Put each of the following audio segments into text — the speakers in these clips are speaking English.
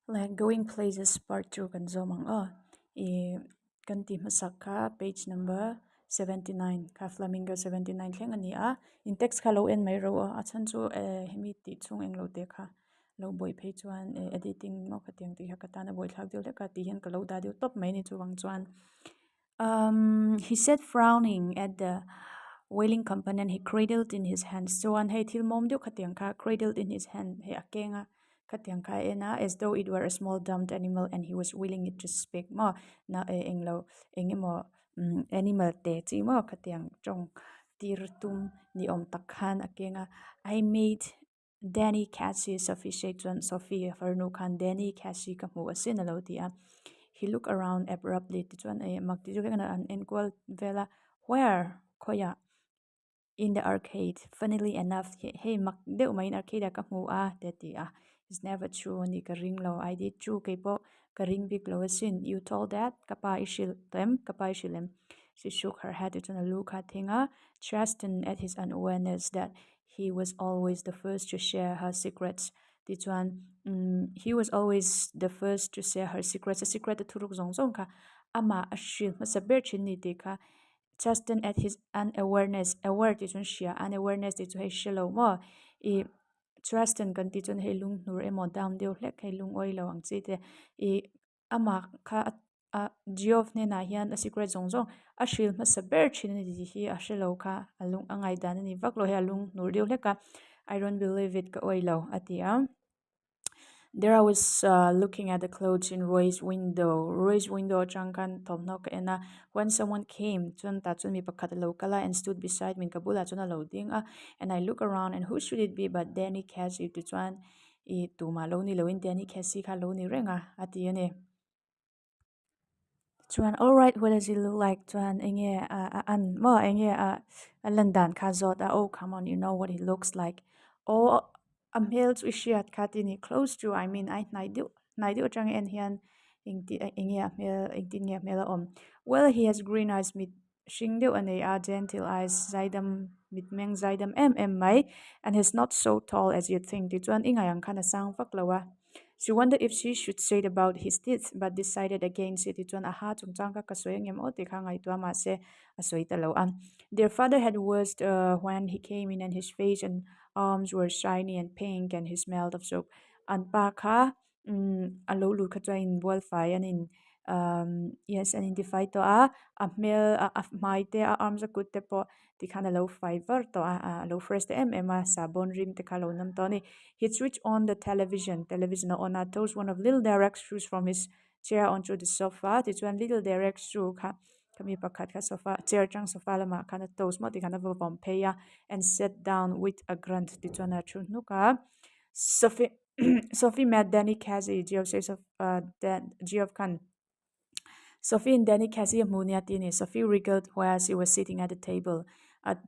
Like going places part 2 kan zomang kan ti masak ka page number 79 ka flamingo 79 thleng ani a in text kha lo en mai ro a chan chu hemi ti chung eng lo te kha lo boi phei chuan editing mo kha tiang ti ha ka ta na boi thlak deu le ka ti hian ka lo da deu top mai ni chu wang chuan he said, frowning at the wailing component he cradled in his hands. So on hey thil mom deu khatiang kha cradled in his hand he akenga khatiang kha ena as though it were a small dumped animal and he was willing it to speak mo na englo engemo animal te chi mo khatiang chong tir tum ni om tak khan akenga I made Danny Cassie Sophie Shaitan Sophie Farnu Khan Danny Cassie kamu asin alo dia. He looked around abruptly. Tichuan mak ti chu an equal vela where khoya in the arcade. Funnily enough, hey mak deuh mai in arcade ka hmu a teti a. It's never true ni ka ring lo. I did true kepo ka ring big lo asin. You told that kapa ishil them kapa ishilem. She shook her head to a look at Tinga, chastened at his unawareness that he was always the first to share her secrets. Tichuan he was always the first to share her secrets. A secret turuk zong zong ka ama ashil masaber chin ni te ka chastened at his unawareness. Aware tichuan shia unawareness tichu he shilo mo I chasten kan tichuan he lung nur emo down deu hlek he lung oi lo ang chi te I ama kha Geoff ne na hian a secret zong zong a hril masaber chin ni ti hi a hrelo kha alung angai dan ni vaklo he alung nur deu hleka I don't believe it ka oi lo atia. There I was looking at the clothes in Roy's window. Roy's window changkan tomnok ena when someone came chun ta chun mi pakhat lo kala and stood beside me kabula chun lo ding a and I look around and who should it be but Danny Cassie to chuan I tu ma lo ni lo in Danny Cassie kha lo ni renga ati ane chuan all right what does it look like chuan enge an mo enge a landan kha zot a oh come on you know what he looks like oh a male chu shiat khatini close to I mean I nai du chang en hian ingti enge a mel ingti nge mel om well he has green eyes mit shing deu ane a gentle eyes zaidam mit meng zaidam mai and he's not so tall as you think ti chuan inga yang khana sang vak lowa. She wondered if she should say it about his teeth, but decided against it. It aha chungchang ka kasoi ngem o tikha ngai tua ma se asoi talo am. Their father had worst when he came in and his face and arms were shiny and pink and he smelled of soap. An pa kha alo lu kha in bol fai and in yes identify to a mel a mai te a arms a kut te po tikhana lo fiver to a lo first a sabon rim te khalo nam to ni. He switched on the television on tossed one of little Derek's shoes from his chair onto the sofa. It's one little Derek's shoe kami pakhat ka sofa chair chang sofa lama kana toast mo ti kana vom peya and sat down with a grunt ti chona chu nuka Sophie Sophie met Danny Casey Geoff says of Geoff Khan Sophie and Danny Cassie Muniatini. Sophie wriggled while she was sitting at the table. At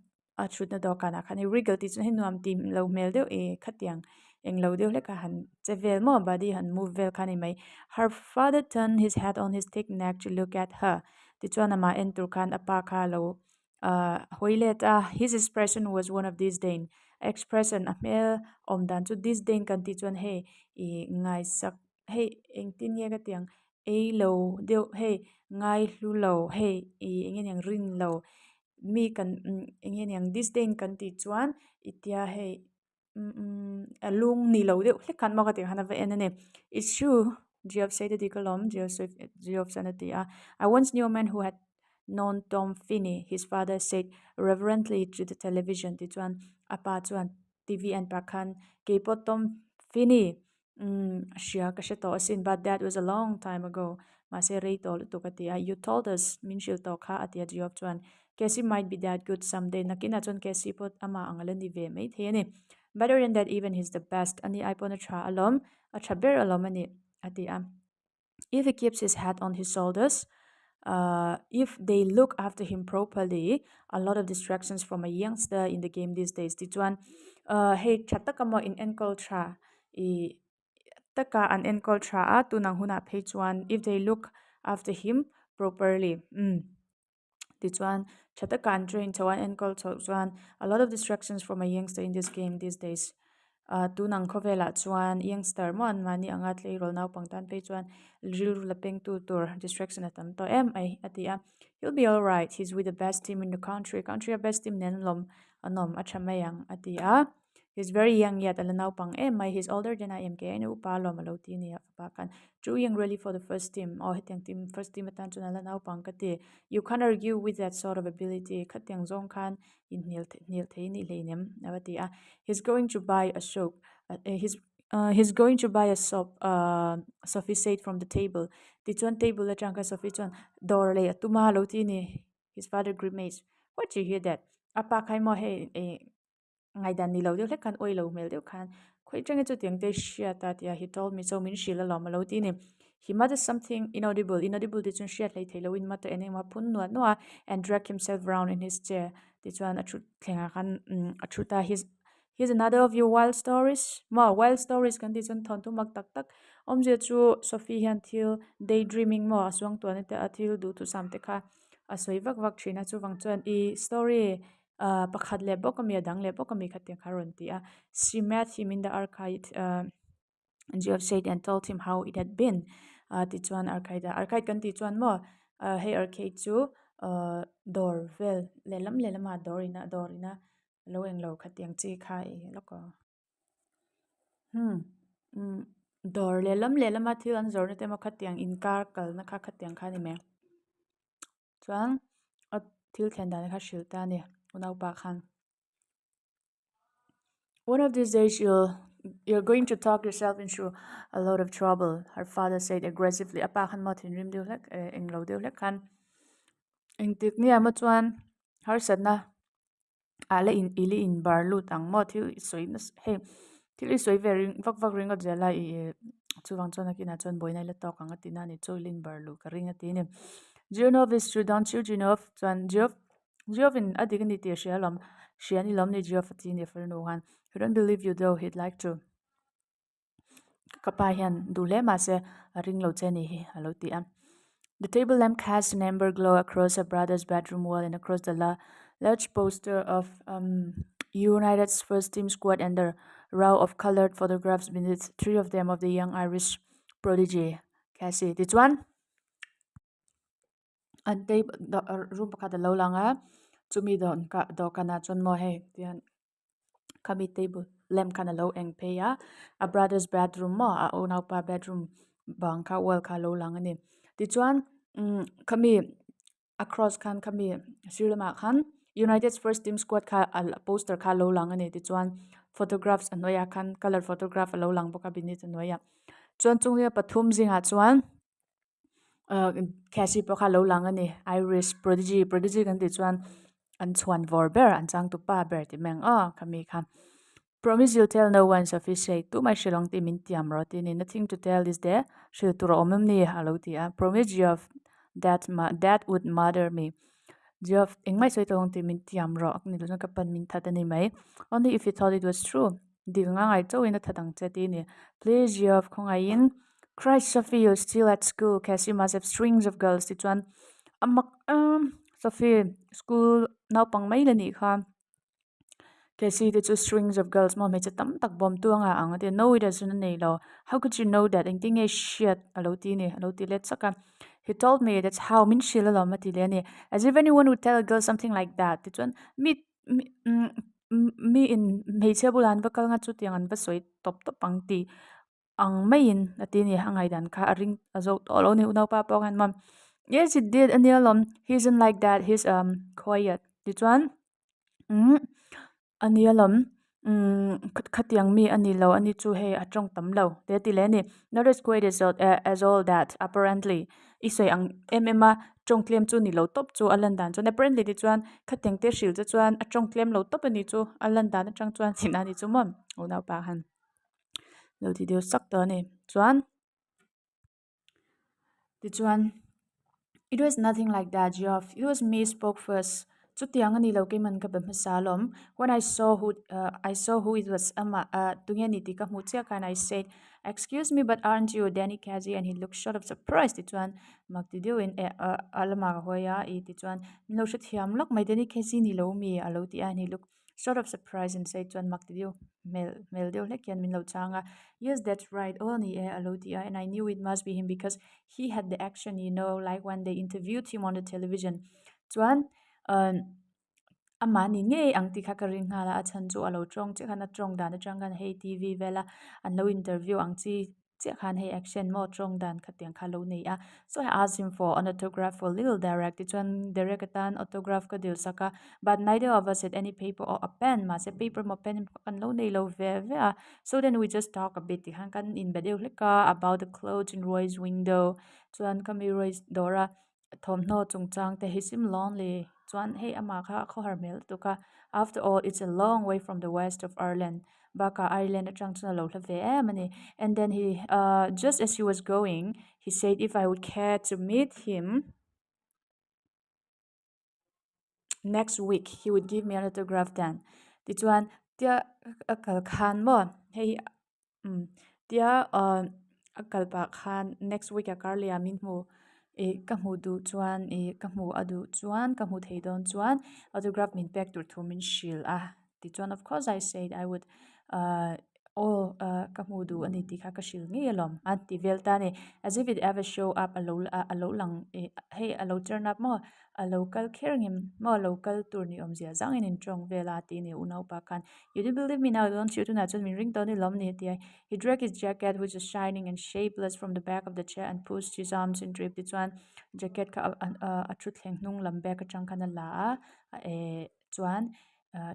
shoot na dokana kan wriggled it's hin nuam tim lo mel deu khatiang eng lo deu le ka han chevel mo body han move vel kan mai. Her father turned his head on his thick neck to look at her. Ti chuan ama entur kan apa kha lo hoilet his expression was one of disdain. Expression a mel om dan chu disdain kan ti chuan he ngai sak he eng tin ye ka tiang ei lo deu hey ngai hlu lo hey enge yang rin lo mi kan enge yang disdain kan ti chuan itia hey alung ni lo deu hlekan ma ka te hana ve enane it's true Geoff said the column Geoff sanatia I once knew a man who had known Tom Finney his father said reverently to the television ti chuan apa chuan TV and pakhan kepo Tom Finney Shia kashato asin but that was a long time ago. Mase rei tol tukatia. You told us minshil tokha atia Geoff chuan. Casey might be that good someday. Nakina chuan Casey pot ama angalan di ve mate hene. Better than that even he's the best. Ani ipon a tra alom. A traber alom ani atia. If he keeps his head on his shoulders, if they look after him properly, a lot of distractions from a youngster in the game these days. Tichuan, hey, chatakamo in ankle tra. Taka an enkol tra a tunang huna page 1 if they look after him properly ti chuan chataka an train chawan enkol chho chuan a lot of distractions from a youngster in this game these days tu nang khovela chuan youngster mon mani anga tlei rol nau pangtan pe chuan ril ru la peng tu tur distraction atam to em ai atia he'll be all right, he's with the best team in the country a best team nen lom anom achamayang atia he's very young yet alanau pang em mai he's older than I am ke ene upa lom alo ti ni pa kan chu young really for the first team or hetiang team first team atan chuna alanau pang kati you can't argue with that sort of ability khatiang zong khan in nil thei ni leinem awatia he's going to buy a soap he's going to buy a soap Sophie said from the table ti chuan table la changka Sophie chuan dor le atuma lo ti ni his father grimaced what you hear that apa khai mo he ngai dan ni lo deuh hlek khan oi lo mel deuh khan khoi tenge chu tiang te shia ta tia he told me so min shila lo ma lo ti ni he muttered something inaudible ti chun shia hlei thei lo in mata ene ma phun nuat noa and dragged himself round in his chair ti chuan a thut thlenga khan a thuta here's another of your wild stories ma wild stories kan ti chun thon tu mak tak tak omje chu Sophie hian thil daydreaming mo aswang to ne te athil du tu sam te kha a soi vak vak thina chu wang chuan I story pakhat le bokami adang le bokami khatia kharon tia she met him in the arcade Geoff said and told him how it had been ti chuan arcade kan ti chuan mo hey arcade chu dor vel lelam dorina lo eng lo khatiang chi kha e loko hmm dor lelam a thil an zor na te ma khatiang in kar kal na kha khatiang kha ni me chuan a thil thlen dan kha hril ta ni unau pa khan one of these days you're going to talk yourself into a lot of trouble, her father said aggressively. Apa khan ma thin rim deuh hlek eng lo deuh hlek khan eng tik ni ama chuan har satna ala in ili in bar lu tang mo thil soi na he thil soi ve ring vak ring a jela I chuwang chuan akina chuan boina la tok anga tina ni choilin bar lu ka ring a ti ni do you know this true don't you chuan Geoff in adik ni ti shalom shiani lom ni Geoff ti ni fer no han I don't believe you though he'd like to kapa hian du le ma se a ring lo che ni hi alo ti am the table lamp cast an amber glow across her brother's bedroom wall and across the large poster of United's first team squad and the row of colored photographs beneath, three of them of the young Irish prodigy Cassie ti chuan an table the room pakhat a lo langa chumi do kana chon mo he tian kami table lamp kana lo eng pe ya a brother's bedroom mo a onau pa bedroom bang kha wall kha lo lang ani ti chuan kami across khan kami sirama khan United's first team squad kha al poster kha lo lang ani ti chuan photographs anoya khan color photograph lo lang boka binit anoya chuan chungya pathum zinga chuan Cassie po kha lo lang ani Irish prodigy kan ti chuan an chuan vor ber an chang tu pa ber ti meng kami kha promise you'll tell no one Sophie said tu mai shilong ti min tiam ro ti ni nothing to tell is there shil tu ro omem ni halo ti promise you of that would mother me Geoff engmai soi tong ti min tiam ro ni lo ka pan min thatani mai only if you thought it was true dinga ngai to in a thadang che ti ni please Geoff khongai in Christ Sophie you're still at school Cassie must have strings of girls ti chuan amak Sophie school now pang mai la ni kha Cassie the two strings of girls mo me tam tak bom tu nga ang te no it doesn't nei lo how could you know that engting a shit alo ti let saka he told me that's how min shila lo mati le ni as if anyone would tell a girl something like that ti chuan me in me chebulan bakal nga chu tiang an ba soi top pang ti ang main ati ni hangai dan kha ring azo olo ni unau pa pok han mam yes it did anialom he isn't like that he's quiet ti chuan anialom khatiang mi ani lo ani chu he atong tam lo te ti le ni not as quite as all that apparently isoi ang MMA tong klem chu ni lo top chu alan dan chu apparently ti chuan khateng te shil chu chuan atong klem lo top ani chu alan dan atang chuan thin ani chu mom ona pa han lo ti deu sak to ni chuan ti chuan it was nothing like that Geoff it was me spoke first chu tiang ani lo ke man ka bam salom when I saw who it was ama tungeni ti ka mu che kan I said excuse me but aren't you Danny Kazi and he looked sort of surprised ti chuan mak ti deu in alama hoya I ti chuan no shu thiam lok mai Danny Kazi ni lo mi alo ti an he looked sort of surprised and said chuan mak ti diu mel deu hlek kian min lo changa. Yes, that's right. Only alo ti and I knew it must be him because he had the action, like when they interviewed him on the television. Chuan ama ni nge ang ti kha ka ring hala a chan chu alo tong che khana tong dan atang kan hei TV vela an lo interview ang chi che khan hei action mo tong dan kha tiang kha lo nei a. So I asked him for an autograph for little direct ti chuan direct atan autograph ka dil saka, but neither of us had any paper or a pen. Ma se paper mo pen kan lo nei lo ve a. So then we just talk a bit ti khan kan in bedeu hleka about the clothes in Roy's window. Chuan kami Roy's Dora thom no chung chang te hi sim lonely. Chuan hei ama kha kho har mel tu ka. After all, it's a long way from the west of Ireland. Baka Ireland atang chuna lo hlave mani. And then just as he was going, he said if I would care to meet him next week, he would give me an autograph then. Ti chuan tia akal khan mo hei tia akal pa khan next week a karlia min mu ka mu du chuan ka mu adu chuan ka mu thei don chuan autograph min pek tur thu min shil ti chuan of course I said I would ka mu du ani ti kha ka shil nge lom an ti velta ni as if it ever show up a lo lang hey a lo turn up mo a local caring mo local tur ni om zia zang in trong vela ti ni unau pa khan. You do believe me now, don't you? To na chun min ring to ni lom ni ti. He dragged his jacket, which was shining and shapeless, from the back of the chair and pushed his arms into it. Ti chuan jacket ka a thut thleng hnung lam back atang kana la chuan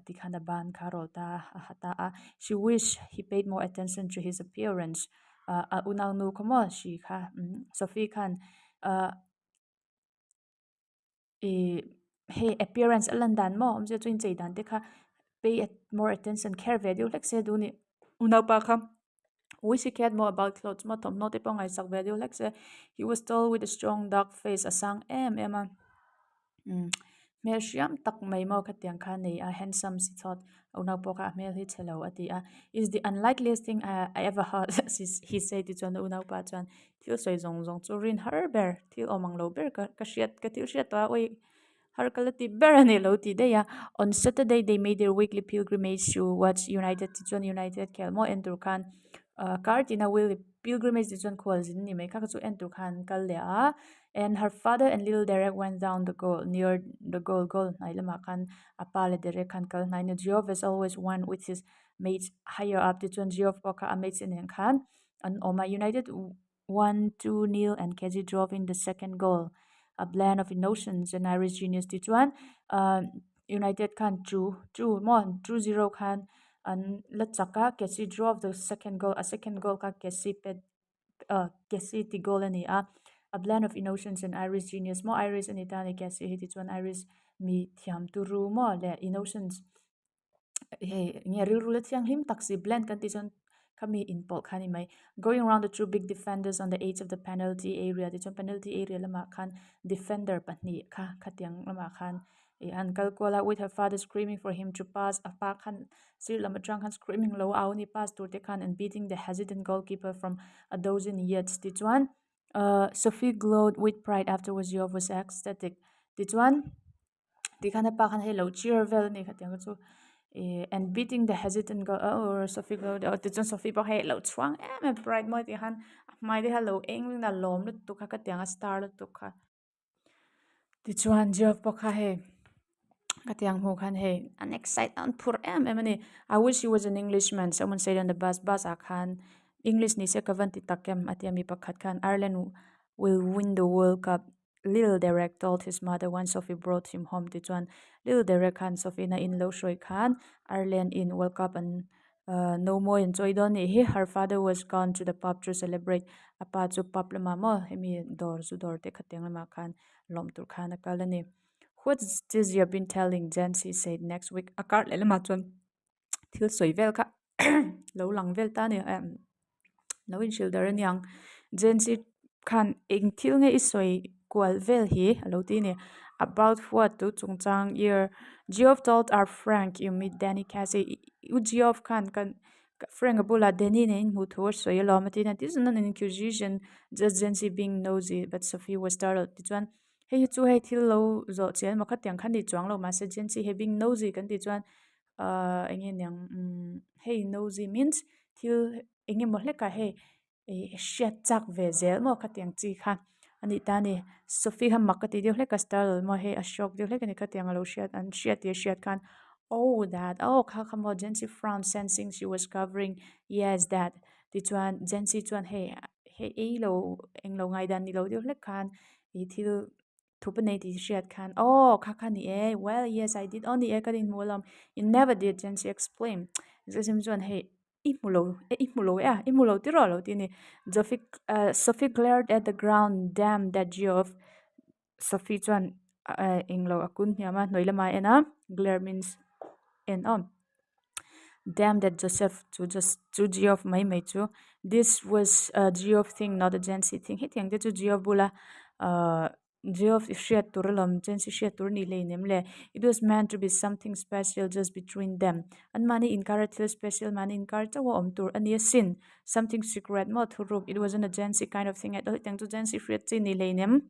ti khana ban kha rol ta hata a. She wished he paid more attention to his appearance. Unau nu komo she kha Sophie khan hey appearance alandan mo omje chuin chei dan te kha pay more attention care value like se du ni unau pa kha we she cared more about clothes mo tom no te pong ai sak value like se he was tall with a strong dark face asang em mel shiam tak mai mo khatiang kha nei a handsome si thought unau po ka mel hi chelo ati a is the unlikeliest thing I ever heard. He said it on unau pa chan thil soi zong zong chu rin har ber thil omang lo ber ka shiat ka thil shiat wa oi har kalati berani lo ti de ya. On Saturday they made their weekly pilgrimage to watch United ti chuan United kelmo en tur khan Kartina will pilgrimage ti chuan khwal zin ni mai kha chu en tur khan kal le a. And her father and little Derek went down the goal near the goal nailama khan apale Derek khan kal naina Geoff as always won with his mates higher up ti chuan Geoff poka a mates in khan and Oma United 1-2 and KG drove in the second goal, a blend of emotions and Irish genius ti chuan United khan 2-0 khan and Latsaka Kesi drove the second goal, a second goal ka Kesi ti goal ani a blend of emotions and Irish genius mo Irish ani tani Kesi hiti chuan Irish mi thiam turu mo le emotions hey nge ril rul thiang him taxi blend kan ti chuan kami in pol khani mai going around the two big defenders on the edge of the penalty area ti chuan penalty area lama khan defender pahni kha khatiang lama khan an kalkola with her father screaming for him to pass a pa khan sir lama trang khan screaming low out ni pass tur te khan and beating the hesitant goalkeeper from a dozen yards ti chuan Sophie glowed with pride afterwards. Geoff was ecstatic ti chuan ti khana pa khan hello cheer vel ni khatiang chu and beating the hesitant goal or Sophie glowed ti chuan Sophie pa hello chuang pride mo ti khan mai de hello eng na lom lu tu kha ka tiang star lu tu kha ti chuan Geoff pa kha he katiang mu khan he an excitement pur emani. I wish he was an Englishman, someone said on the bus a khan English ni se kavanti takem atiami pakhat khan Ireland will win the World Cup. Little Derek told his mother when Sophie brought him home to chuan Little Derek khan Sophie na in lo shoi khan Ireland in World Cup and no more enjoy don he her father was gone to the pub to celebrate apa chu pub lama mo hemi dor zu dor te khateng lama khan lom tur khan akalani. What's this you've been telling Jancy said next week a card le lama chuan thil soi vel kha lo lang vel ta ni lo in shildar an yang Jancy khan eng thil nge isoi kwal vel hi lo ti ni about what to chungchang year Geoff told our Frank you meet Danny Casey u Geoff khan kan Frank abula Danny ne in mu thor soi lo matina this is not an accusation, just Jancy being nosy, but Sophie was startled ti chuan hei chu hei thil lo zo chen ma kha tiang khan ni chuang lo ma se Jancy having nosy kan ti chuan enge nyang hey nosy means thil enge mo hleka hey shet chak ve zel mo khatiang chi kha ani ta ni sophie ha makati de hleka star mo hey ashok de hleka ni khatiang lo shet an shet ye shet khan oh that oh kha kha mo jency frown sensing she was covering yes that ti chuan jency chuan hey hey ei lo eng lo ngai dan ni lo de hlek khan I thil thupa nei ti shet khan oh kha kha ni well yes I did only kadin mulam you never did jency explain zesim chuan hey imulo imulo ti ro lo ti ni Sophie glared at the ground damn that geoff Sophie chuan englo akun hiama noilama ena glare means en on damn that Joseph to just to Geoff mai chu this was a Geoff thing not a Jancy thing he tiang de chu Geoff bula Geoff share turlom Jancy share turni le nemle it was meant to be something special just between them and money encouraged special money encouraged wa om tur ani sin something secret mo thuruk it wasn't a Jancy kind of thing at all tiang to Jancy share chi ni le nem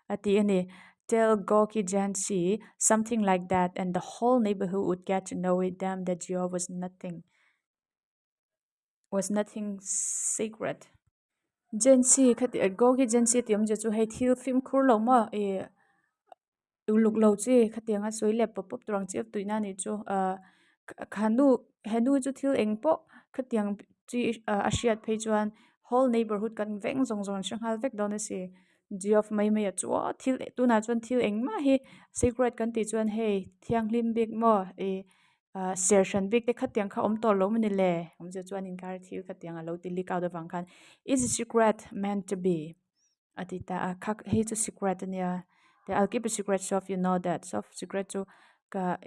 ati ani tell Gorky Jancy something like that, and the whole neighborhood would get to know it. Damn, that Gio was nothing secret. Jancy, Gorky Jancy, tiom je chu hay thil film khur lo ma uluk lo chi khatianga soi lep pop pop trang chep tuina ni chu khanu henu chu thil engpo khatiang chi asiat phei chuan whole neighborhood kan veng zong zong shanghal vek don si geof mai a chu thil tuna chuan thil engma hi secret kan ti chuan hey thiang hlim big mo sertion big te khatiang kha om tol lo mani le om je chuan in kar thil khatiang a lo ti lik out of ang khan is a secret meant to be atita khak hi chu secret ania I'll keep a secret so you know that so secret chu ka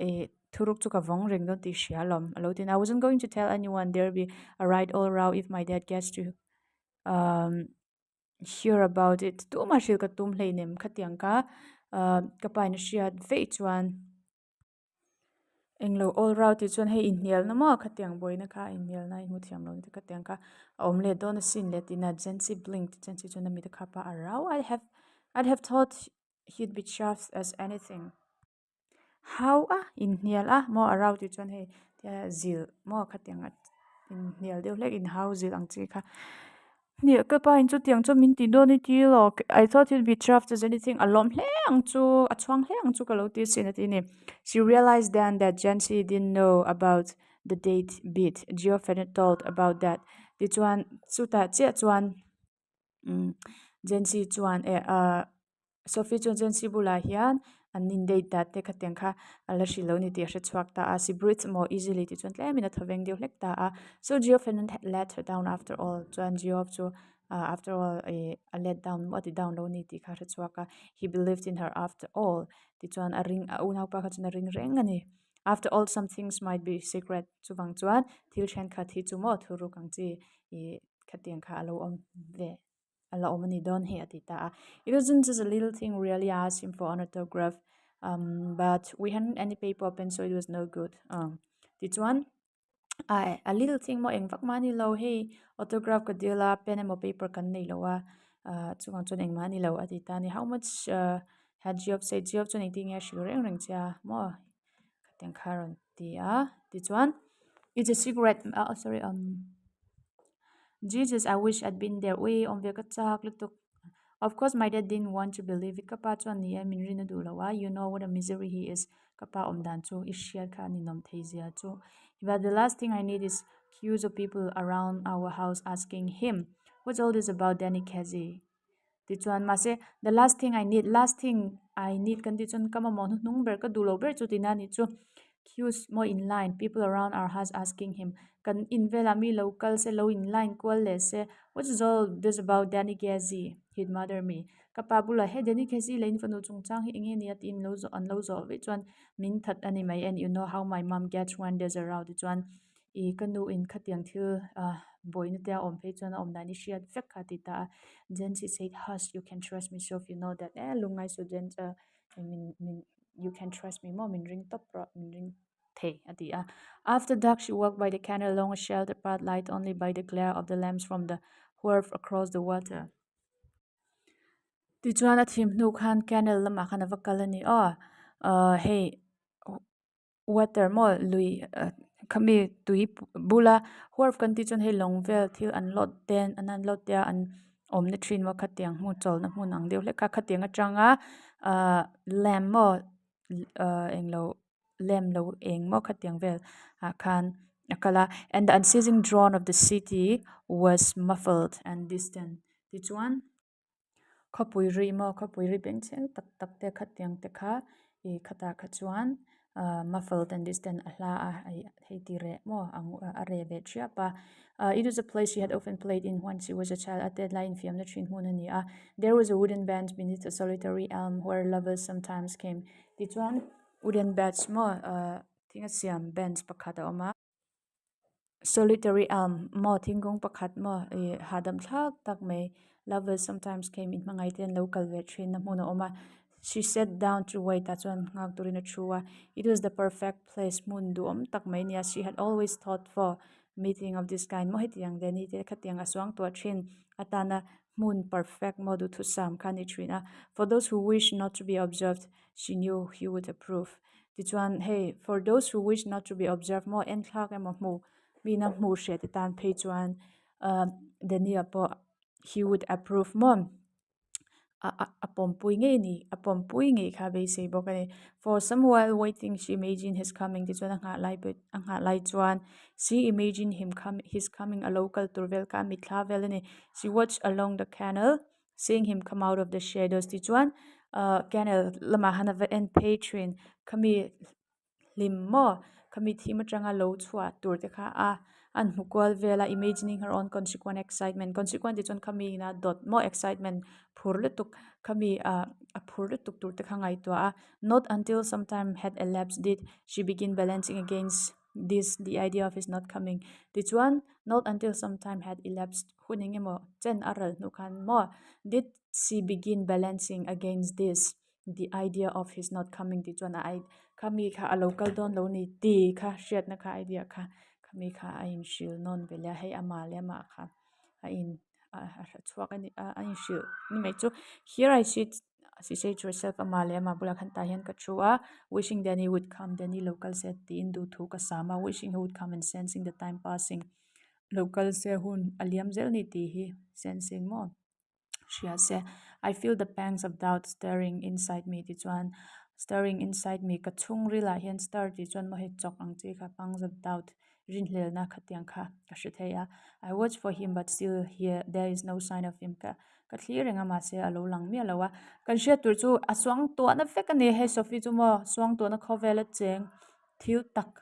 thuruk chu ka vong ring don ti shalom alotin I wasn't going to tell anyone there'll be a right all row if my dad gets to um hear about it tu ma shil ka tum hleinem khatiang ka ka pai na shiat ve chuan englo all row ti chuan hei inhnial na ma khatiang boina kha inhnial na mu thiam lo ti khatiang ka omle don sin le tina jency blinked jency chuan mi ta khapa arau I'd have thought he'd be chuffed as anything how inhnial mo arau ti chuan hei tia zil mo khatiang inhnial deuh hlek in how zil ang chi kha ni ka pa in chu tiang chu min ti do ni ti lo I thought he'd be chuffed as anything alom hle ang chu a chuang hle ang chu ka lo ti sin ati ni she realized then that Jancy didn't know about the date bit Geoff had told about that ti chuan chu ta che chuan Jancy chuan Sophie chuan Jancy bula hian an nin date that te khateng kha ala shilo ni ti hre chuak ta she breathes more easily ti chuan tle mina thaveng deuh hlek ta so Geoff hadn't let her down after all chuan Geoff chu after all a let down what down lo ni ti kha hre chuak he believed in her after all ti chuan a ring a unau pa kha chuan a ring reng ani after all some things might be secret chuwang chuan thil then kha thi chu mo thuru kang chi khateng kha alo om ve ala omani don he atita it wasn't just a little thing really asked him for an autograph but we hadn't any paper pen so it was no good this one a little thing mo eng vak mani lo hey autograph ka dila pen mo paper kan nei lo chuang chun eng mani lo atita ni how much had job say job chun ting ya shi reng reng cha mo kateng kharon ti this one it's a secret sorry Jesus, I wish I'd been there. Way on the Of course, my dad didn't want to believe it. Kapa chuan ni min rina du lawa. You know what a misery he is. Kapa dan chu ishia ka ni nom theizia chu. But the last thing I need is queues of people around our house asking him, "What's all this about, Danny Kazi?" Ti chuan ma se the last thing I need kan ti chuan kama mon nung ber ka du lo ber chu tina ni chu queues more in line people around our house asking him kan invela mi local se low in line kwal le se what is all this about Danny Gazi he'd mother me kapabula he Danny Gazi lein fanu chungchang hi inge ni at in lo zo an lo zo ve chuan min that ani mai and you know how my mom gets when there's around chuan I kanu in khatiang thil boina te om pe chuan om nani shiat vek khatita Jency said hush you can trust me so if you know that lungai so jen I mean you can trust me mo min ring top pro min ring the ati after dark she walked by the canal along a sheltered path light only by the glare of the lamps from the wharf across the water ti chuan a thim hnu khan canal lama khan avakalani hey water mo lui khami tui bula horf kan ti chon he longvel thil an lot ten an lot ya an omna thin wa khatiang mu chol na mu nang deu le ka khatiang atanga lam mo englo lem lo eng mo khatiang vel khan akala and the unceasing drone of the city was muffled and distant ti chuan khopui ri mo khopui ri beng cheng tak tak te khatiang te kha I khata kha chuan muffled and distant ahla a hei ti re mo ang a re ve thia pa it was a place she had often played in when she was a child at that line fiam na thin hun ani a there was a wooden bench beneath a solitary elm where lovers sometimes came ti chuan wooden bench mo thinga siam bench pakhat a oma solitary elm mo thingkung pakhat mo hadam thlak tak mai lovers sometimes came in mangai ten local ve thin na hmun a oma she sat down to wait ta chuan ngak turin a thua it was the perfect place mun du om tak mai nia she had always thought for meeting of this kind mo hetiang de ni te khatiang aswang to thin atana mun perfect mo du thu sam khani thrina for those who wish not to be observed she knew he would approve ti chuan hey for those who wish not to be observed mo en thlak ema mu mina mu hre ti tan phei chuan denia po he would approve mom apom pui nge ni apom pui nge kha be sei bokani for some while waiting she imagined his coming ti chuan anga lai chuan she imagined his coming a local turvel ka mitla velani she watched along the canal seeing him come out of the shadows ti chuan canal lama hanawa en patron kami limmo kami thima tanga lo chhuat tur te kha an mukwal vela imagining her own consequent excitement consequent chon kami na dot mo excitement phurle tuk kami a phurle tuk tur te kha ngai to a not until some time had elapsed did she begin balancing against this the idea of his not coming this one not until some time had elapsed huning emo chen aral nu khan mo did she begin balancing against this the idea of his not coming ti chuan I kami kha a local don lo ni ti kha hriat na kha idea kha kami kha a in shil non vela hei ama le ma kha a in chuak ani a in shil ni mai chu here I sit she said to herself ama le ma bula khan ta hian ka thua wishing that he would come then he local said the indu thu ka sama wishing he would come and sensing the time passing local se hun aliam zel ni ti hi sensing mo she has said, I feel the pangs of doubt stirring inside me. Ti chuan stirring inside me. Ka chung rila hian stir ti chuan mo he chok ang chi ka pangs of doubt. Rin hlel na khatiang kha ka hritheya. I watch for him but still here there is no sign of him ka thlir enga ma se alo lang mi alowa. Kan hriat tur chu aswang to na fek ani he Sophie chu mo swang to na khowela cheng thil tak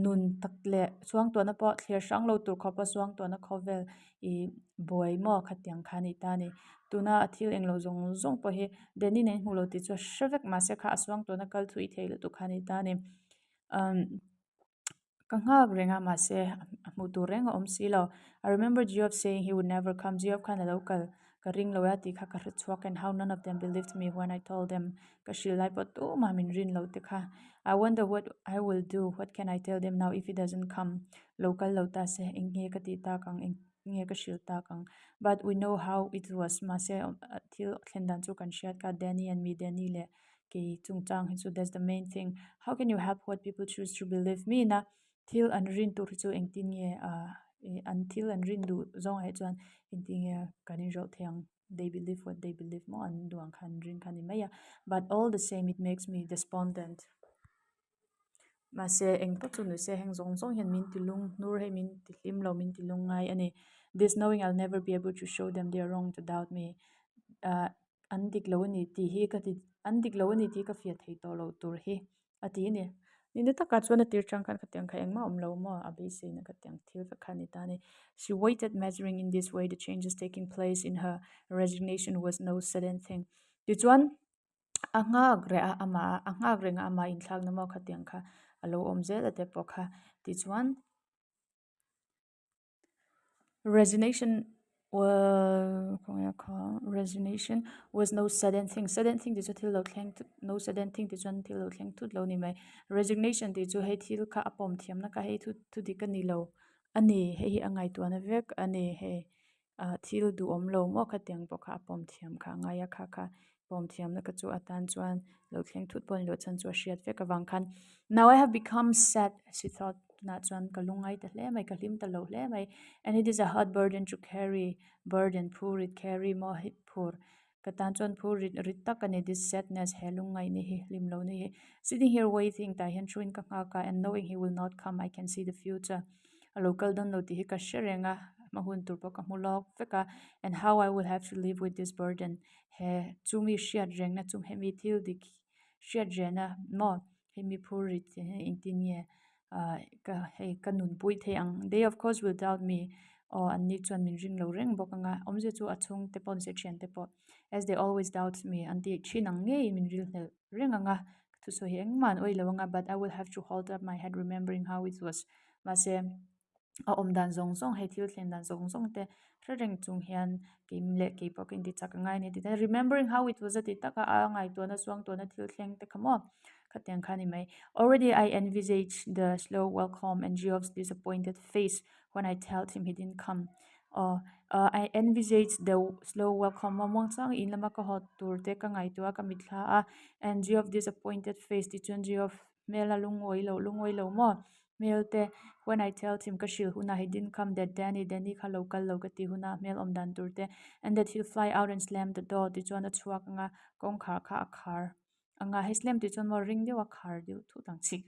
nun tak le swang to na po thlir sang lo tur khopa swang to na khovel I boy mo khatiang khani ta ni tuna athil englo zong zong po hi deni nei mulo ti chu shrevek ma se kha aswang to na kal thui theilo tu khani ta ni kanga renga ma se mu tu renga om silo I remember Geoff saying he would never come Geoff kana local ka ring lo ya ti kha ka chuak and how none of them believed me when I told them ka shil lai po tu ma min rin lo te kha I wonder what I will do what can I tell them now if he doesn't come local lo ta se enghe ka ti ta kang nge ka shil ta kang but we know how it was ma se thil thlendan chu kan shiat ka Danny and me Danny le ki chungchang hi chu that's the main thing how can you help what people choose to believe me na thil an rin tur chu engtin nge until an rin du zong he chuan engtin nge kanin ro theng they believe what they believe mo an duang khan rin khan ni maya but all the same it makes me despondent ma se eng po chu nu se heng zong zong hian min tilung nur he min tilim lo min tilung ngai ani this knowing I'll never be able to show them they are wrong to doubt me an dik lo ni ti hi ka ti an dik lo ni ti ka fia thei to lo tur hi ati ni ni na taka chuan tir chang khan khatiang kha engma om lo mo abi se na khatiang thil ka khani ta ni she waited measuring in this way the changes taking place in her resignation was no sudden thing ti chuan angak re ama angak renga ama in thlang na mo khatiang kha alo om zel ate po kha ti chuan resignation resignation was no sudden thing sudden thing ti chu thil lo thleng no sudden thing ti chuan thil lo thleng thut lo ni mai resignation ti chu hei thil kha apom thiam na ka hei thu di ka ni lo ani hei angai tu na vek ani he thil du om lo mo kha tiang po kha apom thiam kha ngaya kha bom thiam na ka chu atan chuan lo thleng thut pon lo chan chu a hriat vek awang khan now I have become sad she thought na chuan ka lungai ta hle mai ka hlim ta lo hle mai and it is a hard burden to carry burden phur it carry more hit phur katan chuan phur rit tak ani this sadness he lungai ni hi hlim lo ni hi sitting here waiting ta hian thuin ka nga ka and knowing he will not come I can see the future a local don lo ti hi ka sherenga mahun tur po ka mulok veka and how I will have to live with this burden he chumi hriat reng na chum hemi thil dik hriat rena mo hemi phur rit ingtin nge ka hei ka nun pui the ang they of course will doubt me or an ni chuan min ring lo reng bok anga omje chu achung te pon se thian te po as they always doubt me anti chinang nge min ril hel reng anga thu so hi engman oi lawanga but I will have to hold up my head remembering how it was ma se a om dan zong zong hei thil thlen dan zong zong te reng chung hian keim le ke po kin ti chak ngai ni ti remembering how it was at taka a ngai to na swang to na thil thleng te khamo khateng khani mai already I envisage the slow welcome and Geoff's disappointed face when I told him he didn't come I envisage the slow welcome mamong chang in lama ka hot tur te ka ngai to ka mitla a and Geoff disappointed face ti chun Geoff mela lungoi lo mo melte when I told him kashil huna he didn't come that Danny kha local logati huna mel omdan turte and that he'll fly out and slam the door ti chuan a chuak nga kong khar kha akhar anga he slam ti chuan mo ring de wa khar de thu tang chi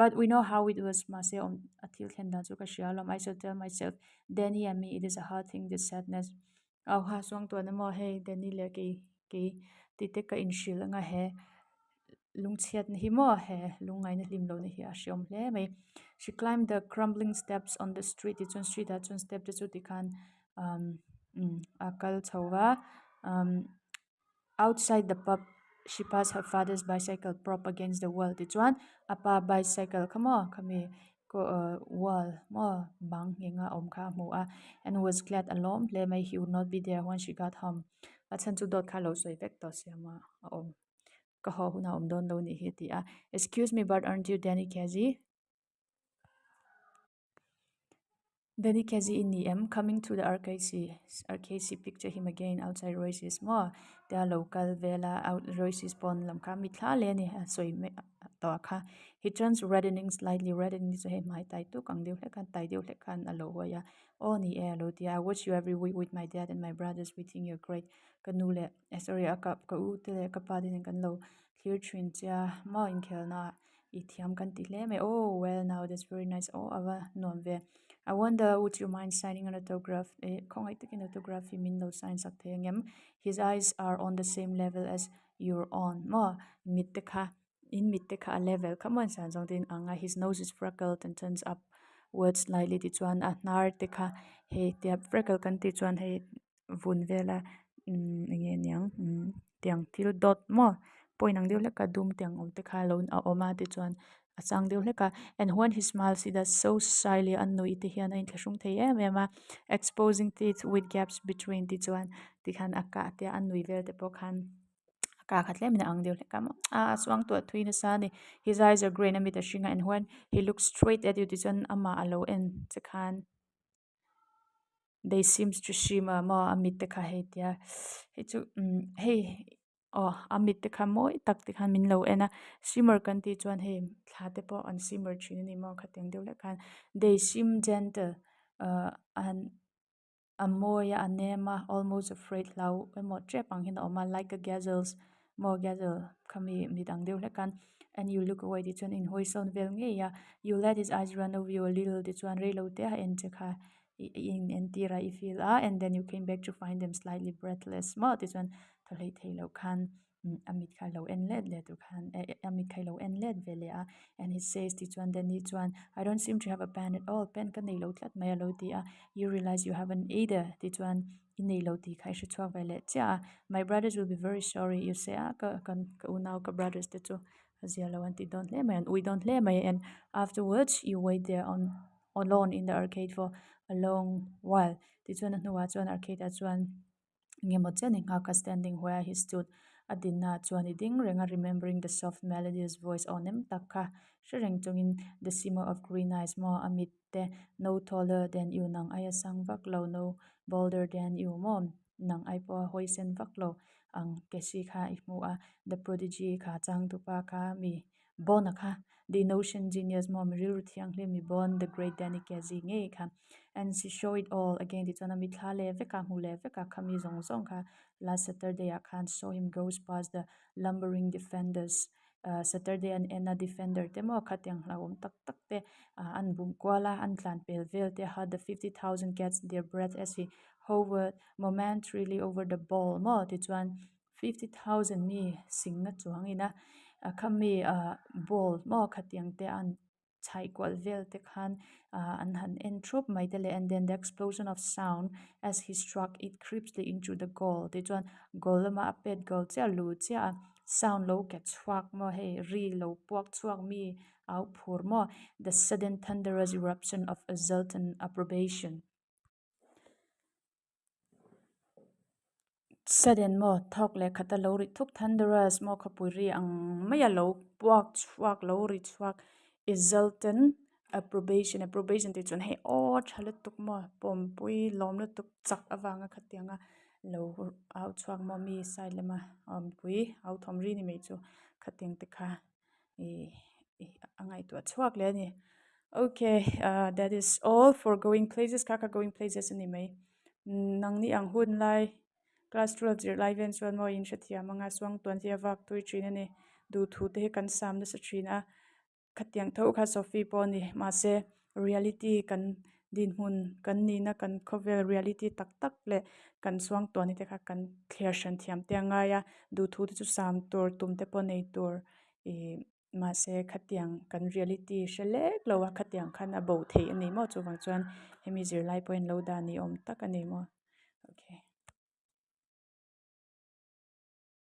but we know how it was ma se om athil thlen da chu ka shialom I should tell myself Danny and me it is a hard thing this sadness au ha swang to na mo hey Danny le ke ti te ka in shil anga he lungchiat ni hi mo he lungai na hlim lo ni hi a hriom hle mai she climbed the crumbling steps on the street ti chun street a chun step te chu ti khan akal chowa outside the pub she passed her father's bicycle prop against the wall ti chuan apa bicycle khamo khami ko wall mo bang hinga om kha mu a and was glad alone hle mai he would not be there when she got home a chan chu dot kha lo soi vek to siama om ka ho huna om don lo ni hi ti a excuse me but aren't you Danny Kazi Danny Kazi in the M coming to the RKC picture him again outside Royce's more the local vela out Royce's pon lam kha mi thla le ni soi me to kha he turns reddening slightly reddening so he mai tai tu kang deu khan tai deu khan alo wa ya o ni e lo ti I watch you every week with my dad and my brothers we think you're great kanule sorry akap ka u te ka pa din kan lo clear trin cha ma in khel na I thiam kan ti hle me oh well now that's very nice oh awa non ve I wonder, would you mind signing an autograph? Kong I taking autograph you mean no signs at him. His eyes are on the same level as you're on. Mo mitteka in mitteka level. Come on, San din anga. His nose is freckled and turns upwards slightly. Tichuan at nar teka. Hey, the freckle kan tichuan hey vun vela. Yang tiang til dot mo. Poinang diu leka dum tiang om teka lon a oma tichuan. Asang deu leka and when he smiles he does so shyly anno ite hian in thlashung thei em exposing teeth with gaps between ti chuan ti khan aka te annui vel te po khan aka khatle mina ang deu leka a swang to thuina sa ni his eyes are grey na mit a shinga and when he looks straight at you ti chuan ama alo en che khan they seems to shima mo amit te kha he tia he chu hey oh amit te kha moi tak te khan min lo ena shimmer kan ti chuan he thla te po an shimmer thin ni mo khateng deu le khan they seem gentle and amoya anema almost afraid lau emo trepang hin oma like a gazelles mo gazelle khami midang deu le kan and you look away ti chuan in hoison vel nge ya you let his eyes run over you a little ti chuan rei lo te ha en che kha in entira I feel and then you came back to find them slightly breathless mo ti chuan thalei thei lo khan amit kha lo en let le tu khan amit khai lo en let vele a and he says ti chuan then ni chuan I don't seem to have a pen at all pen kan nei lo thlat mai lo ti a you realize you haven't either ti chuan in nei lo ti khai shu chuak vele cha my brothers will be very sorry you say ka unau ka brothers te chu azia lo anti don't le mai and we don't le mai and afterwards you wait there on alone in the arcade for a long while ti chuan hnuwa chuan arcade a chuan ngemaw chen nga ka standing where he stood adinna chuan I ding renga remembering the soft melodious voice on him takha shreng chungin the simmer of green eyes mo amit te no taller than you nang aya sang vak lo no bolder than you mom nang ai po hoi sen vak lo ang kesi kha I hmu a the prodigy kha chang tu pa kha mi bon a kha the innocent genius mo mi ril thiang hle mi bon the great Danny Kazi nge kha and she show it all again the chana mi thla le ve ka mu le ve ka khami zong zong kha last Saturday I can't saw him goes past the lumbering defenders Saturday and Anna defender te mo khatyang hlawum tak tak te an bum kwala an tlan pel vel te had the 50,000 gets their breath as he hovered momentarily over the ball mo ti chuan 50,000 mi singna chuangina khami ball mo khatyang te an chai kwal vel te khan an han enthrop mai te le and then the explosion of sound as he struck it creepily into the goal ti chuan goal lama apet goal cha lu cha sound lo ke chuak mo hey ri lo puak chuak mi au phur mo the sudden thunderous eruption of exultant approbation sudden mo thok le khata lo ri thuk thunderous mo khapuri ang maya lo puak chuak lo ri chuak exultant approbation ti chun he o thale tuk mo pom pui lom le tuk chak awanga khatianga lo au chuak mo mi sai lema pui au thom ri ni me chu khating te kha e angai tu chuak le ni okay that is all for going places kaka going places ani mai nang ni ang hun lai class 12 zir lai ven chuan mo in hrathia manga swang tuan hi awak tui thin ani du thu te kan sam na sa thin a khatiang tho kha Sophie poni ma se reality kan din hun kan ni na kan khovel reality tak tak le kan swang tuan te kha kan clear shan thiam te anga ya du thu te chu sam tur tum te po nei tur e ma se khatiang kan reality shelek lo wa khatiang khan a bo thei ani mo chu wang chuan hemi zir lai point lo da ni om tak ani mo